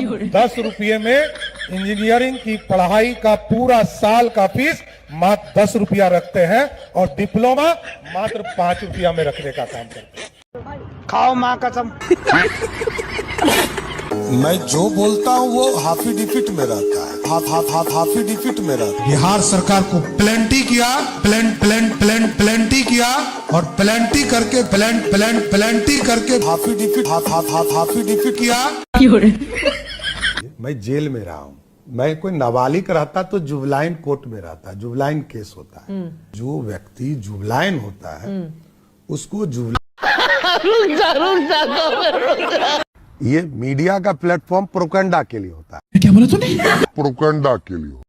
अब 10 रुपये में इंजीनियरिंग की पढ़ाई का पूरा साल का फीस मात्र 10 रुपया रखते हैं और डिप्लोमा मात्र 5 रुपया में रखने का काम करते हैं। खाओ माँ कसम। मैं जो बोलता हूँ वो हाफी डिफिट में रहता है, हाफी डिफिट में रहता है। बिहार सरकार को प्लेंटी किया, प्लेंटी किया और प्लेंटी करके प्लेंटी करके हाफी डिफिट किया। मैं जेल में रहा हूँ। मैं कोई नाबालिग रहता तो जुबलाइन कोर्ट में रहता, जुबलाइन केस होता है। जो व्यक्ति जुबलाइन होता है उसको ये मीडिया का प्लेटफॉर्म प्रोपेगेंडा के लिए होता है। क्या बोला तूने? प्रोपेगेंडा के लिए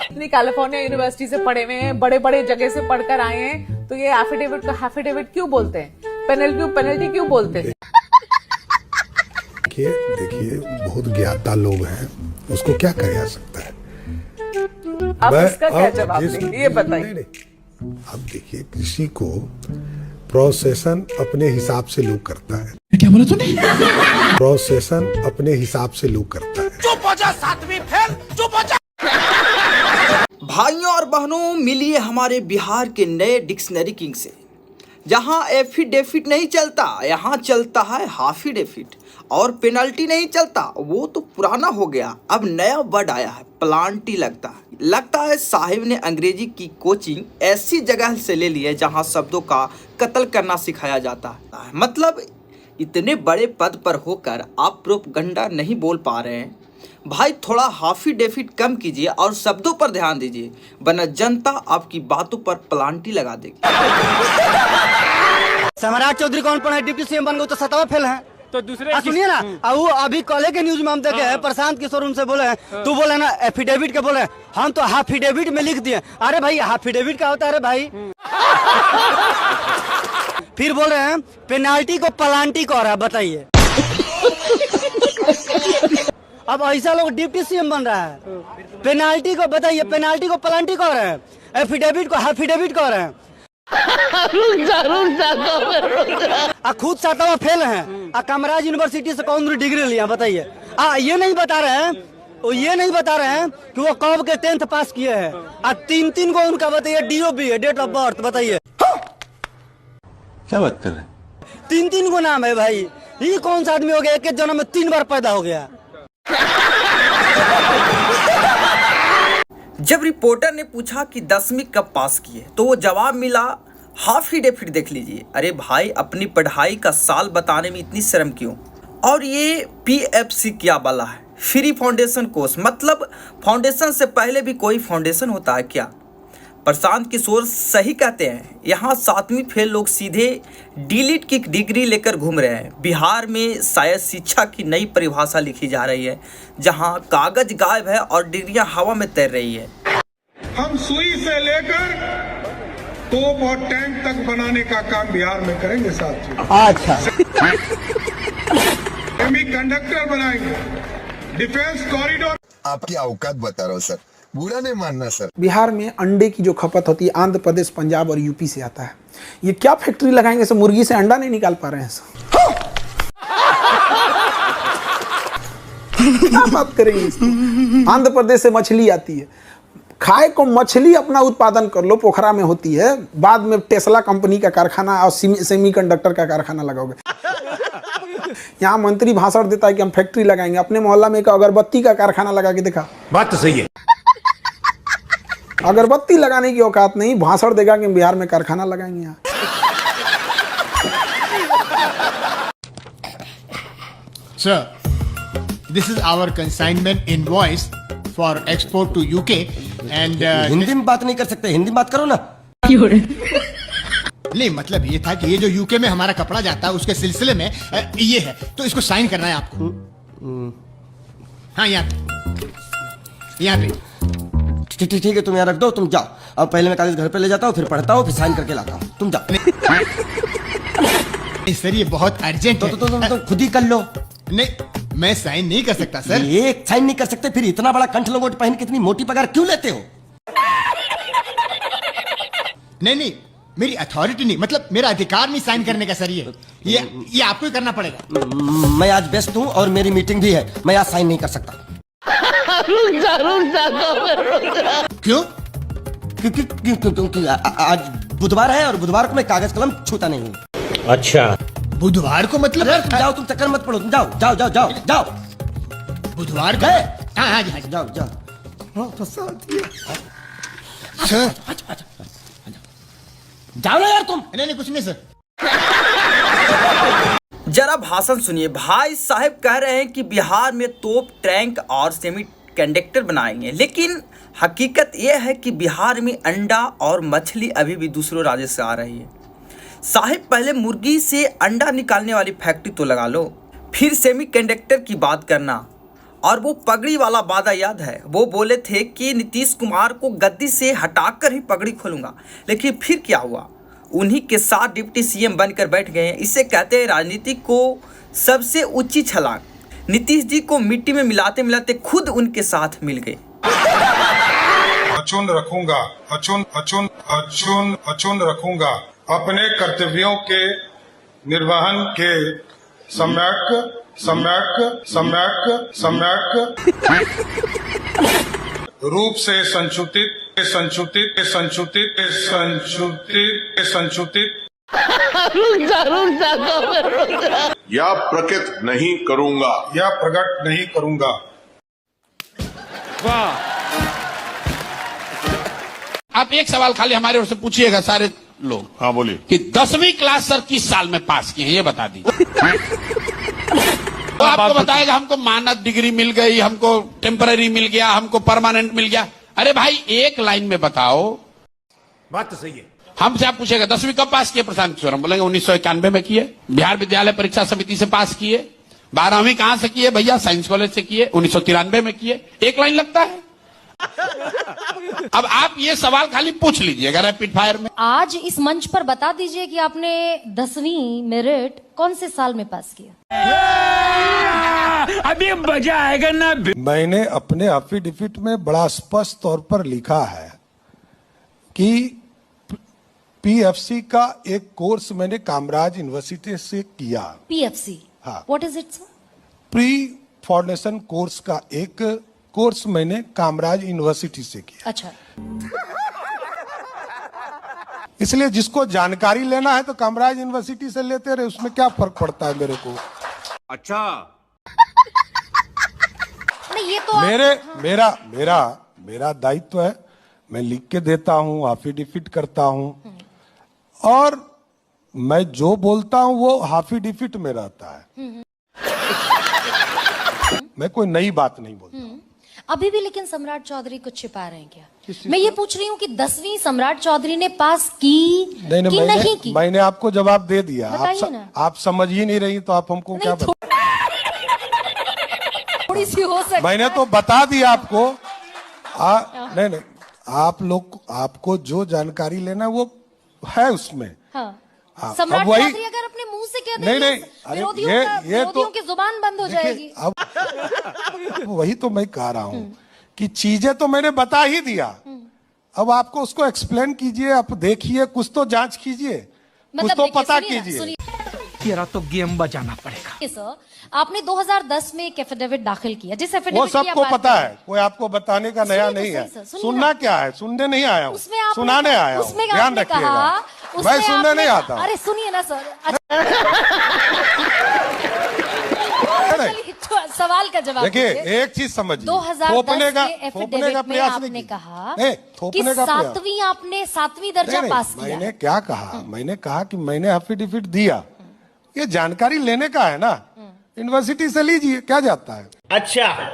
इतनी कैलिफोर्निया यूनिवर्सिटी से पढ़े हुए हैं, बड़े बड़े जगह से पढ़कर आए हैं, तो ये एफिडेविट को एफिडेविट क्यों बोलते हैं? पेनल्टी क्यों बोलते हैं? देखिए बहुत ज्ञाता लोग हैं, उसको क्या किया जा सकता है। आप इसका क्या जवाब देंगे ये बताइए। अब देखिए किसी को प्रोसेशन अपने हिसाब से लोग करता है। क्या बोला तूने? प्रोसेशन अपने हिसाब से लोग करता है। चुप हो जा, सातवीं फेल, चुप हो जा। भाइयों और बहनों, मिलिए हमारे बिहार के नए डिक्शनरी किंग से। जहां एफिडेविट नहीं चलता, यहाँ चलता है हाफिडेविट। और पेनल्टी नहीं चलता, वो तो पुराना हो गया। अब नया वर्ड आया है, प्लांटी। लगता है साहिब ने अंग्रेजी की कोचिंग ऐसी जगह से ले ली है जहां शब्दों का कत्ल करना सिखाया जाता है। मतलब इतने बड़े पद पर होकर आप प्रोपेगेंडा नहीं बोल पा रहे हैं भाई, थोड़ा हाफिडेविट कम कीजिए और शब्दों पर ध्यान दीजिए, वरना जनता आपकी बातों पर प्लांटी लगा देगी। सम्राट चौधरी कौन पढ़ा है? डिप्टी सीएम बन गए तो 7वां फेल है। तो दूसरे सुनिए ना, वो अभी कॉलेज के न्यूज में हम देखे हैं, प्रशांत किशोर उनसे बोले हैं, तू बोले ना एफिडेविट के बोले, हम तो हाफिडेविट में लिख दिए। अरे भाई हाफिडेविट क्या होता है? अरे भाई फिर बोल रहे हैं पेनाल्टी को प्लांटी को रहा है, बताइए। अब ऐसा लोग डिप्टी सीएम बन रहा है, पेनाल्टी को बताइए, पेनाल्टी को प्लांटी को रहे हैं, एफिडेविट को हाफिडेविट को रहे हैं। खुद 7वां फेल है, कामराज यूनिवर्सिटी से कौन डिग्री लिया, बताइए। ये नहीं बता रहे हैं कि वो कब के 10th पास किए हैं। 3 को उनका बताइए DOB है, डेट ऑफ बर्थ बताइए। क्या बात कर रहे हैं? 3 को नाम है भाई। ये कौन सा आदमी हो गया, एक जन्म में 3 बार पैदा हो गया। जब रिपोर्टर ने पूछा कि 10वीं कब पास किए, तो वो जवाब मिला हाफिडेविट देख लीजिए। अरे भाई, अपनी पढ़ाई का साल बताने में इतनी शर्म क्यों? और ये PFC क्या वाला है, फ्री फाउंडेशन कोर्स? मतलब फाउंडेशन से पहले भी कोई फाउंडेशन होता है क्या? प्रशांत किशोर सही कहते हैं, यहाँ 7वीं फेल लोग सीधे डिलीट की डिग्री लेकर घूम रहे हैं। बिहार में शायद शिक्षा की नई परिभाषा लिखी जा रही है, जहाँ कागज गायब है और डिग्रियां हवा में तैर रही है। हम सुई से लेकर तोप और टैंक तक बनाने का काम बिहार में करेंगे साथियों। अच्छा, सेमीकंडक्टर बनाएंगे, डिफेंस कॉरिडोर। आपकी औकात बता रहा हूँ सर, बुरा नहीं मानना सर। बिहार में अंडे की जो खपत होती है आंध्र प्रदेश, पंजाब और यूपी से आता है। ये क्या फैक्ट्री लगाएंगे सर? मुर्गी से अंडा नहीं निकाल पा रहे हैं सर। क्या बात करेंगे इसकी? आंध्र प्रदेश से मछली आती है, खाए को मछली अपना उत्पादन कर लो, पोखरा में होती है, बाद में टेस्ला कंपनी का कारखाना और सेमीकंडक्टर का कारखाना लगाओगे। यहाँ मंत्री भाषण देता है कि हम फैक्ट्री लगाएंगे, अपने मोहल्ला में एक अगरबत्ती का कारखाना लगा के देखा। बात तो सही है। अगरबत्ती लगाने की औकात नहीं, भाषण देगा कि बिहार में कारखाना लगाएंगे यहाँ। Sir, this is our consignment invoice for export to UK and Hindi में बात नहीं कर सकते, हिंदी में बात करो ना। नहीं, मतलब ये था कि ये जो यूके में हमारा कपड़ा जाता है उसके सिलसिले में ये है, तो इसको साइन करना है आपको। हाँ, यहाँ पे। ठीक है, तुम यहाँ रख दो, तुम जाओ। अब पहले मैं कागज घर पे ले जाता हूँ, फिर पढ़ता हूँ, फिर साइन करके लाता हूँ। तुम जाओ। सर ये बहुत अर्जेंट है। तो तुम खुद ही कर लो। नहीं, मैं साइन नहीं कर सकता सर। एक साइन नहीं कर सकते, फिर इतना बड़ा कंठ लंगोट पहन के इतनी मोटी पगार क्यों लेते हो? नहीं, मेरी अथॉरिटी नहीं, मतलब मेरा अधिकार नहीं साइन करने का सर। ये आपको ही करना पड़ेगा। मैं आज व्यस्त हूँ और मेरी मीटिंग भी है, मैं आज साइन नहीं कर सकता। क्यों? क्योंकि आज बुधवार है और बुधवार को मैं कागज कलम छूता नहीं हूँ। अच्छा, बुधवार को मतलब? जाओ, तुम चक्कर मत पड़ो, तुम जाओ जाओ जाओ जाओ जाओ। बुधवार को? हाँ हाँ जी, जाओ जाओ। सर जाओ ना यार तुम। नहीं कुछ नहीं सर। जरा भाषण सुनिए। भाई साहब कह रहे हैं कि बिहार में तोप, टैंक और सेमी कंडक्टर बनाएंगे, लेकिन हकीकत यह है कि बिहार में अंडा और मछली अभी भी दूसरों राज्य से आ रही है। साहब पहले मुर्गी से अंडा निकालने वाली फैक्ट्री तो लगा लो, फिर सेमी कंडक्टर की बात करना। और वो पगड़ी वाला वादा याद है, वो बोले थे कि नीतीश कुमार को गद्दी से हटाकर ही पगड़ी खोलूंगा, लेकिन फिर क्या हुआ? उन्हीं के साथ डिप्टी सीएम बनकर बैठ गए हैं। इसे कहते हैं राजनीति को सबसे ऊंची छलांग। नीतीश जी को मिट्टी में मिलाते मिलाते खुद उनके साथ मिल गए। अचून रखूंगा, अचून रखूंगा अपने कर्तव्यों के निर्वहन के सम्यक रूप से संशोधित या प्रकट नहीं करूंगा। आप एक सवाल खाली हमारे ओर से पूछिएगा सारे लोग। हाँ बोलिए। कि 10वीं क्लास सर किस साल में पास किए हैं, ये बता दीजिए। तो आपको बताएगा हमको मानद डिग्री मिल गई, हमको टेम्पररी मिल गया, हमको परमानेंट मिल गया। अरे भाई एक लाइन में बताओ। बात तो सही है। हमसे आप पूछेगा 10वीं कब पास किए प्रशांत किशोर, हम बोलेंगे 1991 में किए। बिहार विद्यालय परीक्षा समिति से पास किए। 12वीं कहां से किए भैया? साइंस कॉलेज से किए, 1993 में किए। एक लाइन लगता है। अब आप ये सवाल खाली पूछ लीजिएगा रैपिड फायर में। आज इस मंच पर बता दीजिए कि आपने 10वीं मेरिट कौन से साल में पास किया? अभी मजा आएगा ना। मैंने अपने एफिडेविट में बड़ा स्पष्ट तौर पर लिखा है कि पीएफसी का एक कोर्स मैंने कामराज यूनिवर्सिटी से किया। पीएफसी? हाँ। What is it sir? Pre foundation course का एक कोर्स मैंने कामराज यूनिवर्सिटी से किया। अच्छा। इसलिए जिसको जानकारी लेना है तो कामराज यूनिवर्सिटी से लेते रहे, उसमें क्या फर्क पड़ता है मेरे को। अच्छा, नहीं ये तो मेरा दायित्व है, मैं लिख के देता हूँ, एफिडेविट करता हूँ, और मैं जो बोलता हूँ वो एफिडेविट में रहता है। मैं कोई नई बात नहीं बोलता। अभी भी लेकिन सम्राट चौधरी कुछ छिपा रहे हैं क्या? मैं ये पूछ रही हूँ कि 10वीं सम्राट चौधरी ने पास की नहीं की? मैंने आपको जवाब दे दिया। आप समझ ही नहीं रही तो आप हमको क्या थोड़ी सी हो सकती। मैंने तो बता दिया आपको। नहीं, आप लोग, आपको जो जानकारी लेना वो है उसमें। हाँ। हाँ, सम्राट चौधरी अगर अपने मुंह से कह देंगे, विरोधियों की जुबान बंद हो जाएगी। अब वही तो मैं कह रहा हूँ कि चीजें तो मैंने बता ही दिया। अब आपको उसको एक्सप्लेन कीजिए, आप देखिए, कुछ तो जांच कीजिए, कुछ तो पता कीजिए। तेरा तो गेम बजाना पड़ेगा। सर, आपने 2010 में एक एफिडेविट दाखिल किया, जिस एफिडेविट वो सबको पता है, कोई आपको बताने का नया नहीं है। सुनना क्या है? सुनने नहीं आया हूँ, सुनाने आया हूँ। ध्यान रखिएगा, मैं सुनने नहीं आता। अरे सुनिए ना सर, सवाल का जवाब देखिए, एक चीज समझिए, 2010 के एफिडेविट में आपने कहा कि 7वीं दर्जा पास किया। मैंने क्या कहा? मैंने कहा कि मैंने एफिडेविट दिया, ये जानकारी लेने का है ना, यूनिवर्सिटी से लीजिए, क्या जाता है। अच्छा,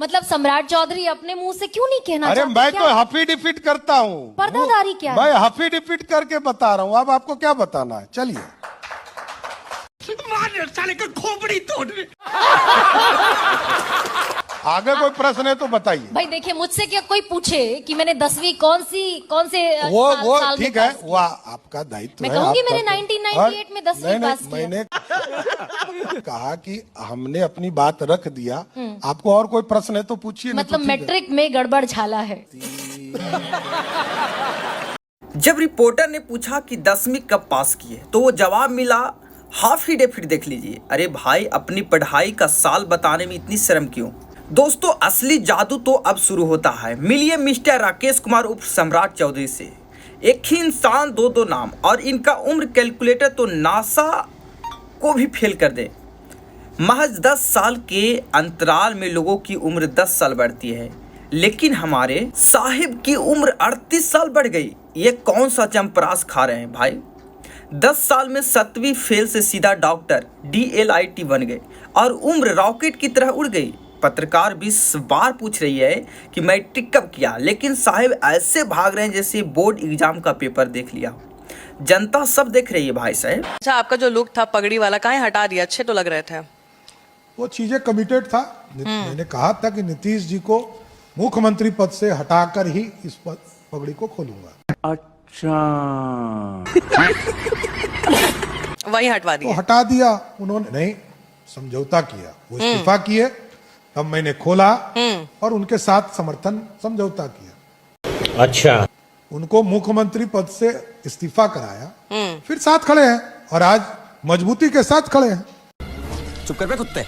मतलब सम्राट चौधरी अपने मुंह से क्यों नहीं कहना? अरे मैं तो एफिडेविट करता हूँ। पर्दादारी क्या है? मैं एफिडेविट करके बता रहा हूँ। अब आपको क्या बताना है? चलिए। साले का खोपड़ी तोड़। आगे कोई प्रश्न है तो बताइए। भाई देखिए, मुझसे क्या कोई पूछे कि मैंने 10वीं कौन से वो साल ठीक में है, पास वो आपका दायित्व है। मैं कहूंगी मैंने 1998 में 10वीं पास किया। मैंने कहा कि हमने अपनी बात रख दिया। आपको और कोई प्रश्न है तो पूछिए। मतलब मैट्रिक में गड़बड़ झाला है। जब रिपोर्टर ने पूछा कि 10वीं कब पास किए तो वो जवाब मिला हाफ ही डेफिट देख लीजिए। अरे भाई, अपनी पढ़ाई का साल बताने में इतनी शर्म क्यों? दोस्तों, असली जादू तो अब शुरू होता है। मिलिए मिस्टर राकेश कुमार उर्फ सम्राट चौधरी से। एक ही इंसान दो नाम और इनका उम्र कैलकुलेटर तो नासा को भी फेल कर दे। महज 10 साल के अंतराल में लोगों की उम्र 10 साल बढ़ती है, लेकिन हमारे साहिब की उम्र 38 साल बढ़ गई। ये कौन सा चंपरास खा रहे हैं भाई? 10 साल में 7वीं फेल से सीधा डॉक्टर DLIT बन गए और उम्र रॉकेट की तरह उड़ गई। पत्रकार 20 बार पूछ रही है कि मैट्रिक कब किया, लेकिन साहिब ऐसे भाग रहे हैं जैसे बोर्ड एग्जाम का पेपर देख लिया। जनता सब देख रही है भाई साहब। अच्छा, आपका जो लुक था पगड़ी वाला कहाँ हटा दिया? अच्छे तो लग रहे थे। वो चीजें कमिटेड था। मैंने कहा था कि नीतीश जी को मुख्यमंत्री पद से हटाकर ही इस पगड़ी को खोलूंगा। अच्छा, वही हटवा तो दिया। हटा दिया उन्होंने, नहीं समझौता किया। वो इस्तीफा किए, तब मैंने खोला और उनके साथ समर्थन समझौता किया। अच्छा, उनको मुख्यमंत्री पद से इस्तीफा कराया, फिर साथ खड़े हैं और आज मजबूती के साथ खड़े हैं। चुप कर बे कुत्ते।